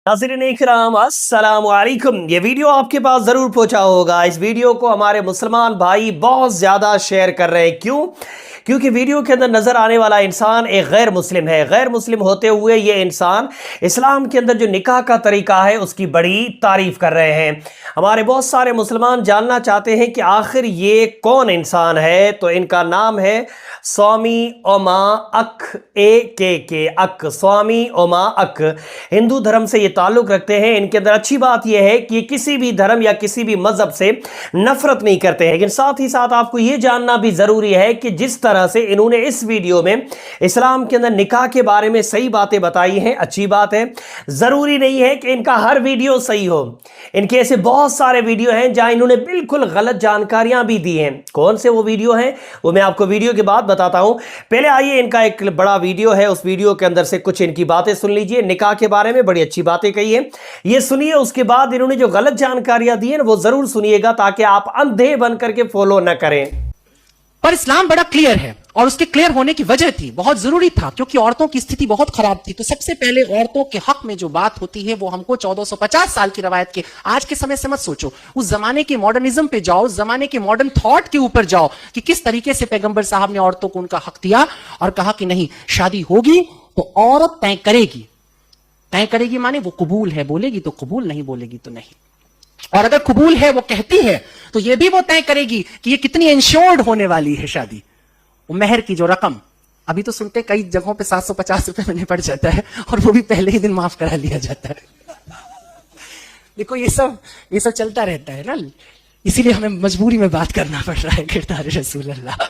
नाज़रीन इकराम अस्सलाम वालेकुम। ये वीडियो आपके पास ज़रूर पहुंचा होगा। इस वीडियो को हमारे मुसलमान भाई बहुत ज़्यादा शेयर कर रहे हैं। क्यों? क्योंकि वीडियो के अंदर नज़र आने वाला इंसान एक गैर मुस्लिम है। गैर मुस्लिम होते हुए ये इंसान इस्लाम के अंदर जो निकाह का तरीका है उसकी बड़ी तारीफ़ कर रहे हैं। हमारे बहुत सारे मुसलमान जानना चाहते हैं कि आखिर ये कौन इंसान है। तो इनका नाम है स्वामी ओमा अक के अक, स्वामी ओमा अक। हिंदू धर्म से ये ताल्लुक़ रखते हैं। इनके अंदर अच्छी बात यह है कि ये किसी भी धर्म या किसी भी मज़हब से नफ़रत नहीं करते हैं। लेकिन साथ ही साथ आपको ये जानना भी ज़रूरी है कि जिस तरह से इन्होंने इस वीडियो में इस्लाम के अंदर निकाह के बारे में सही बातें बताई हैं, अच्छी बात है। ज़रूरी नहीं है कि इनका हर वीडियो सही हो। इनके ऐसे बहुत सारे वीडियो हैं जहां इन्होंने बिल्कुल गलत जानकारियां भी दी हैं। कौन से वो वीडियो हैं वो मैं आपको वीडियो के बाद बताता हूं। पहले आइए, इनका एक बड़ा वीडियो है, उस वीडियो के अंदर से कुछ इनकी बातें सुन लीजिए। निकाह के बारे में बड़ी अच्छी बातें कही है, ये सुनिए। उसके बाद इन्होंने जो गलत जानकारियां दी हैं वो जरूर सुनिएगा ताकि आप अंधे बन करके फॉलो न करें। पर इस्लाम बड़ा क्लियर है और उसके क्लियर होने की वजह थी, बहुत जरूरी था, क्योंकि औरतों की स्थिति बहुत खराब थी। तो सबसे पहले औरतों के हक में जो बात होती है वो हमको 1450 साल की रवायत के, आज के समय से मत सोचो, उस जमाने के मॉडर्निज्म पे जाओ, उस जमाने के मॉडर्न थॉट के ऊपर जाओ कि किस तरीके से पैगंबर साहब ने औरतों को उनका हक दिया और कहा कि नहीं, शादी होगी तो औरत तय करेगी। तय करेगी माने वो कबूल है बोलेगी तो कबूल, नहीं बोलेगी तो नहीं। और अगर कबूल है, वो कहती है, तो ये भी वो तय करेगी कि ये कितनी इंश्योर्ड होने वाली है शादी। वो मेहर की जो रकम, अभी तो सुनते कई जगहों पे 750 रुपए में निपट जाता है और वो भी पहले ही दिन माफ करा लिया जाता है। देखो ये सब चलता रहता है ना, इसीलिए हमें मजबूरी में बात करना पड़ रहा है। किरदार रसूल अल्लाह,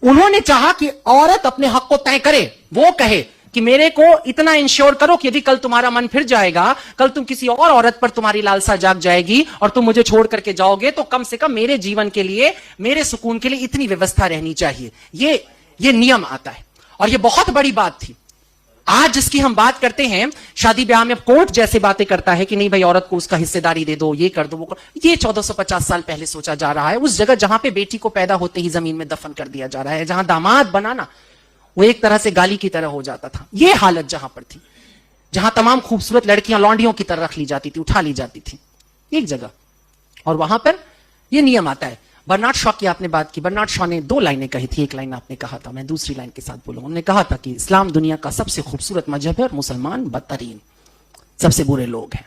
उन्होंने चाहा कि औरत अपने हक को तय करे। वो कहे कि मेरे को इतना इंश्योर करो कि यदि कल तुम्हारा मन फिर जाएगा, कल तुम किसी और औरत पर तुम्हारी लालसा जाग जाएगी और तुम मुझे छोड़ करके जाओगे, तो कम से कम मेरे जीवन के लिए, मेरे सुकून के लिए इतनी व्यवस्था रहनी चाहिए। ये नियम आता है और ये बहुत बड़ी बात थी। आज जिसकी हम बात करते हैं, शादी ब्याह में कोर्ट जैसे बातें करता है कि नहीं भाई औरत को उसका हिस्सेदारी दे दो, ये कर दो, वो कर, ये 1450 साल पहले सोचा जा रहा है। उस जगह जहां पे बेटी को पैदा होते ही जमीन में दफन कर दिया जा रहा है, जहां दामाद बनाना वो एक तरह से गाली की तरह हो जाता था। ये हालत जहां पर थी, जहां तमाम खूबसूरत लड़कियां लौंडियों की तरह रख ली जाती थी, उठा ली जाती थी एक जगह, और वहां पर ये नियम आता है। बर्नार्ड शॉ की आपने बात की, बर्नार्ड शॉ ने 2 लाइनें कही थी। एक लाइन आपने कहा था, मैं दूसरी लाइन के साथ बोलूंगा। उन्होंने कहा था कि इस्लाम दुनिया का सबसे खूबसूरत मजहब है और मुसलमान बदतरीन, सबसे बुरे लोग हैं।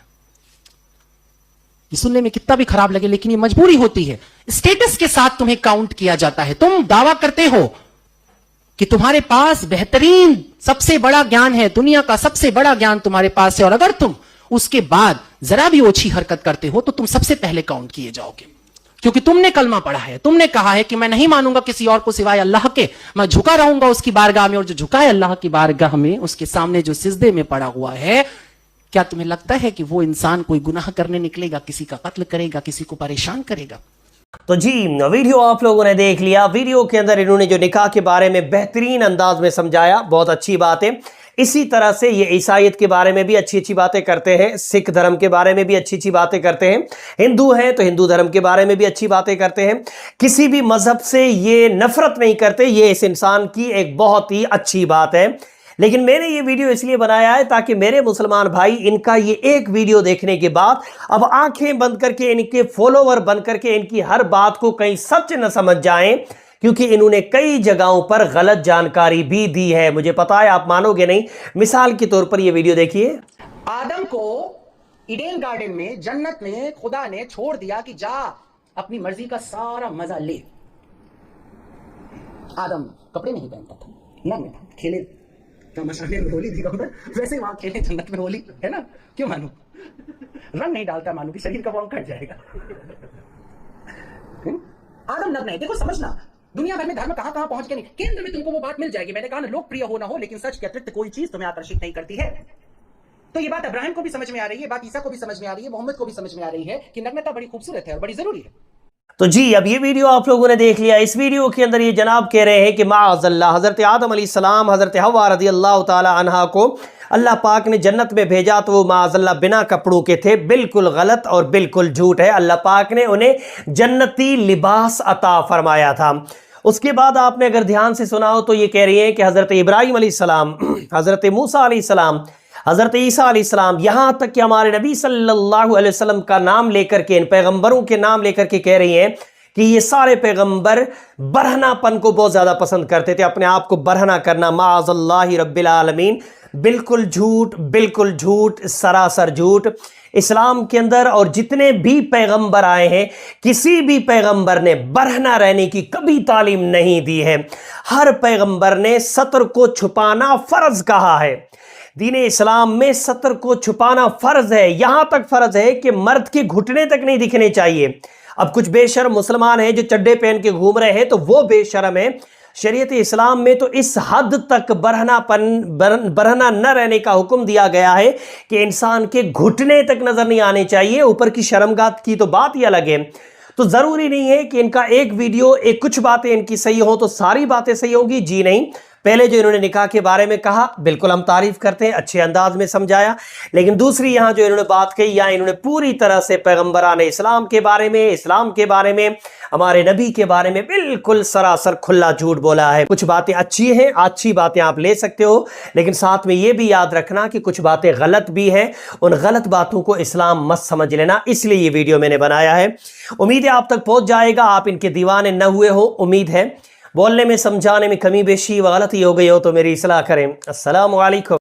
ये सुनने में कितना भी खराब लगे, लेकिन ये मजबूरी होती है। स्टेटस के साथ तुम्हें काउंट किया जाता है। तुम दावा करते हो कि तुम्हारे पास बेहतरीन सबसे बड़ा ज्ञान है, दुनिया का सबसे बड़ा ज्ञान तुम्हारे पास है, और अगर तुम उसके बाद जरा भी ओछी हरकत करते हो तो तुम सबसे पहले काउंट किए जाओगे, क्योंकि तुमने कलमा पढ़ा है, तुमने कहा है कि मैं नहीं मानूंगा किसी और को सिवाय अल्लाह के, मैं झुका रहूंगा उसकी बारगाह में, और जो झुका है अल्लाह की बारगाह में, उसके सामने जो सिजदे में पड़ा हुआ है, क्या तुम्हें लगता है कि वो इंसान कोई गुनाह करने निकलेगा, किसी का कत्ल करेगा, किसी को परेशान करेगा? तो जी, वीडियो आप लोगों ने देख लिया। वीडियो के अंदर इन्होंने जो निकाह के बारे में बेहतरीन अंदाज में समझाया, बहुत अच्छी बात है। इसी तरह से ये ईसाईयत के बारे में भी अच्छी अच्छी बातें करते हैं, सिख धर्म के बारे में भी अच्छी अच्छी बातें करते हैं, हिंदू हैं तो हिंदू धर्म के बारे में भी अच्छी बातें करते हैं। किसी भी मजहब से ये नफरत नहीं करते। ये इस इंसान की एक बहुत ही अच्छी बात है। लेकिन मैंने ये वीडियो इसलिए बनाया है ताकि मेरे मुसलमान भाई इनका ये एक वीडियो देखने के बाद अब आंखें बंद करके इनके फॉलोवर बन करके इनकी हर बात को कहीं सच न समझ जाएं, क्योंकि इन्होंने कई जगहों पर गलत जानकारी भी दी है। मुझे पता है आप मानोगे नहीं। मिसाल के तौर पर ये वीडियो देखिए। आदम को ईडेन गार्डन में, जन्नत में खुदा ने छोड़ दिया कि जा अपनी मर्जी का सारा मजा ले। आदम कपड़े नहीं पहनता था, नग्न था, खेले तमाशाने में होली दिखा उधर, वैसे वहां खेले जन्नत में होली, है ना? क्यों मानू? रंग नहीं डालता मानू कि शरीर का रंग कट जाएगा। आदम नग्न है। देखो समझना, दुनिया भर में धर्म कहां कहां पहुंच के नहीं, केंद्र में तुमको वो बात मिल जाएगी। मैंने कहा ना, लोकप्रिय हो ना हो, लेकिन सच के अतिरिक्त कोई चीज तुम्हें आकर्षित नहीं करती है। तो ये बात अब्राहिम को भी समझ में आ रही है, बात ईसा को भी समझ में आ रही है, मोहम्मद को भी समझ में आ रही है कि नग्नता बड़ी खूबसूरत है और बड़ी जरूरी है। तो जी, अब ये वीडियो आप लोगों ने देख लिया। इस वीडियो के अंदर ये जनाब कह रहे हैं कि माअज़ल्लाह हज़रत आदम अलैहिस्सलाम, हज़रत हव्वा रज़ियल्लाहु ताला अन्हा को अल्लाह पाक ने जन्नत में भेजा तो वो माअज़ल्लाह बिना कपड़ों के थे। बिल्कुल गलत और बिल्कुल झूठ है। अल्लाह पाक ने उन्हें जन्नती लिबास अता फरमाया था। उसके बाद आपने अगर ध्यान से सुना हो तो ये कह रही है कि हज़रत इब्राहीम अलैहिस्सलाम, हज़रत मूसा अलैहिस्सलाम, حضرت عیسیٰ علیہ السلام یہاں تک کہ ہمارے نبی صلی اللہ علیہ وسلم کا نام لے کر کے، ان پیغمبروں کے نام لے کر کے کہہ رہی ہیں کہ یہ سارے پیغمبر برہنہ پن کو بہت زیادہ پسند کرتے تھے، اپنے آپ کو برہنہ کرنا، معاذ اللہ رب العالمین، بالکل جھوٹ، سراسر جھوٹ۔ اسلام کے اندر اور جتنے بھی پیغمبر آئے ہیں، کسی بھی پیغمبر نے برہنہ رہنے کی کبھی تعلیم نہیں دی ہے۔ ہر پیغمبر نے ستر کو چھپانا فرض کہا ہے۔ دین اسلام میں ستر کو چھپانا فرض ہے، یہاں تک فرض ہے کہ مرد کے گھٹنے تک نہیں دکھنے چاہیے۔ اب کچھ بے شرم مسلمان ہیں جو چڈے پہن کے گھوم رہے ہیں تو وہ بے شرم ہیں۔ شریعت اسلام میں تو اس حد تک برہنہ نہ رہنے کا حکم دیا گیا ہے کہ انسان کے گھٹنے تک نظر نہیں آنے چاہیے، اوپر کی شرمگاہ کی تو بات ہی الگ ہے۔ تو ضروری نہیں ہے کہ ان کا ایک ویڈیو کچھ باتیں ان کی صحیح ہوں تو ساری باتیں صحیح ہوں گی، جی نہیں۔ پہلے جو انہوں نے نکاح کے بارے میں کہا بالکل ہم تعریف کرتے ہیں، اچھے انداز میں سمجھایا، لیکن دوسری یہاں جو انہوں نے بات کہی، یا انہوں نے پوری طرح سے پیغمبران اسلام کے بارے میں، اسلام کے بارے میں، ہمارے نبی کے بارے میں بالکل سراسر کھلا جھوٹ بولا ہے۔ کچھ باتیں اچھی ہیں، اچھی باتیں آپ لے سکتے ہو، لیکن ساتھ میں یہ بھی یاد رکھنا کہ کچھ باتیں غلط بھی ہیں، ان غلط باتوں کو اسلام مت سمجھ لینا، اس لیے یہ ویڈیو میں نے بنایا ہے۔ امید ہے آپ تک پہنچ جائے گا، آپ ان کے دیوانے نہ ہوئے ہو، امید ہے۔ بولنے میں، سمجھانے میں کمی بیشی و غلطی ہو گئی ہو تو میری اصلاح کریں۔ السلام علیکم۔